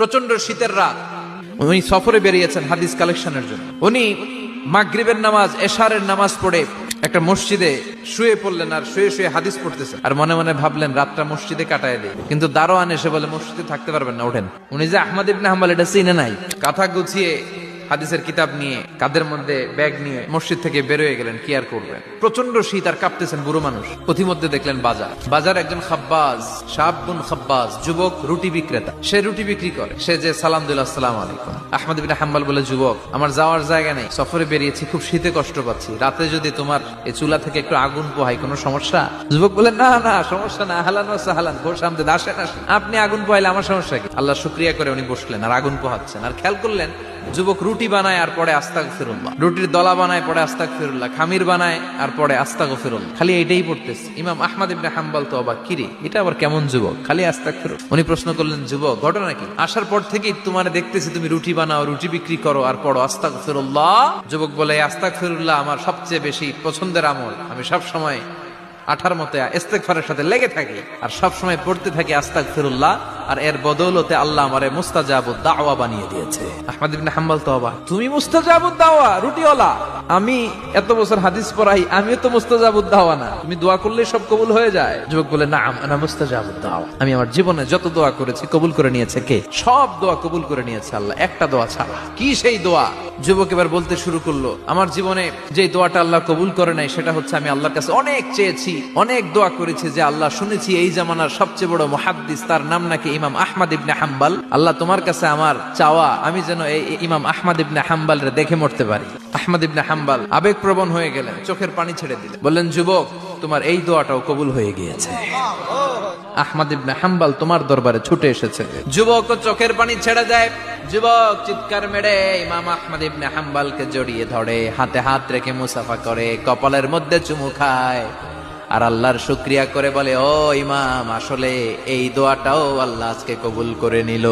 প্রচন্ড শীতের রাত, উনি সফরে বেরিয়েছেন হাদিস কালেকশনের জন্য। উনি মাগরিবের নামাজ, এশারের নামাজ পড়ে একটা মসজিদে শুয়ে পড়লেন, আর শুয়ে শুয়ে হাদিস পড়তেছেন, আর মনে মনে ভাবলেন রাতটা মসজিদে কাটায় দেয়। কিন্তু দারোয়ান এসে বলে মসজিদে থাকতে পারবেন না, ওঠেন। উনি যে আহমদ ইবনে হাম্বল এটা চিনে নাই, কাঁথা গুছিয়ে হাদিসের কিতাব নিয়ে কাঁধের মধ্যে ব্যাগ নিয়ে মসজিদ থেকে বের হয়ে গেলেন। কি আর করবেন, প্রচন্ড শীত, আর কাঁপতেছেন বুড়ো মানুষ। পথিমধ্যে দেখলেন বাজার একজন খাব্বাজ, শাবুন খাব্বাজ, যুবক রুটি বিক্রেতা। সে রুটি বিক্রি করে। সে যে সালাম দিল, আসসালামু আলাইকুম। আহমদ ইবনে হাম্বল বলে, যুবক আমার যাওয়ার জায়গা নেই, সফরে বেরিয়েছি, খুব শীতে কষ্ট পাচ্ছি, রাতে যদি তোমার এই চুলা থেকে একটু আগুন পোহাই কোনো সমস্যা? যুবক বলে, না না সমস্যা না, আহলান ওয়া সাহলান, খোশামদেদ, আসেন আসেন, আপনি আগুন পোহাইলে আমার সমস্যা কি? আল্লাহ শুকরিয়া করে উনি বসলেন আর আগুন পোহাচ্ছেন। আর খেয়াল করলেন যুবক রুটি বানায় আর পরে আস্তাগফিরুল্লাহ, রুটির দলা বানায় পরে আস্তাগফিরুল্লাহ, খামির বানায় আর পরে আস্তাগফিরুল্লাহ, খালি এইটাই পড়তেছে। ইমাম আহমদ ইবনে হাম্বল তো অবাক, কিরে এটা আবার কেমন যুবক, খালি আস্তাগফিরুল্লাহ। উনি প্রশ্ন করলেন, যুবক ঘটনা কি? আসার পর থেকেই তোমার দেখতেছি তুমি রুটি বানাও, রুটি বিক্রি করো আর পড়ো আস্তাগফিরুল্লাহ। যুবক বলে, আস্তাগফিরুল্লাহ আমার সবচেয়ে বেশি পছন্দের আমল, আমি সব সময় আঠার মতে ইস্তেগফারের সাথে লেগে থাকি আর সব সময় পড়তে থাকি আস্তাগফিরুল্লাহ, আর এর বদৌলতে আল্লাহ আমারে মুস্তাজাবুদ দাওয়া বানিয়ে দিয়েছে। আহমদ ইবনে হাম্বল তো অবাক, তুমি মুস্তাজাবুদ দাওয়া, রুটিওয়ালা? আমি এত বছর হাদিস পড়াই, আমিও তো মুস্তাজাবুদ দাওয়া না, তুমি দোয়া করলে সব কবুল হয়ে যায়? যুবক বলে, না আনা মুস্তাজাবুদ দাওয়া, আমি আমার জীবনে যত দোয়া করেছি কবুল করে নিয়েছে কে? সব দোয়া কবুল করে নিয়েছে আল্লাহ, একটা দোয়া ছাড়া। কি সেই দোয়া? যুবক এবার বলতে শুরু করলো, আমার জীবনে যে দোয়াটা আল্লাহ কবুল করে নাই সেটা হচ্ছে আমি আল্লাহর কাছে অনেক চেয়েছি, অনেক দোয়া করেছি, যে আল্লাহ শুনেছি এই জামানার সবচেয়ে বড় মুহাদ্দিস, তার নাম নাকি ইমাম আহমদ ইবনে হাম্বল। আল্লাহ তোমার কাছে আমার চাওয়া, আমি যেন এই ইমাম আহমদ ইবনে হাম্বলরে দেখে মরতে পারি। আহমদ ইবনে হাম্বল আবেগপ্রবণ হয়ে গেলেন, চোখের পানি ছেড়ে দিলেন, বললেন, যুবক তোমার এই দোয়াটাও কবুল হয়ে গিয়েছে, আহমদ ইবনে হাম্বল তোমার দরবারে ছুটে এসেছে। যুবক চোখের পানি ছেড়ে দেয়। যুবক চিৎকার মেরে ইমাম আহমদ ইবনে হাম্বলকে জড়িয়ে ধরে, হাতে হাত রেখে মুসাফা করে, কপালের মধ্যে চুমু খায়, আর আল্লাহর শুকরিয়া করে বলে, ও ইমাম, আসলে এই দোয়াটাও আল্লাহ আজকে কবুল করে নিল।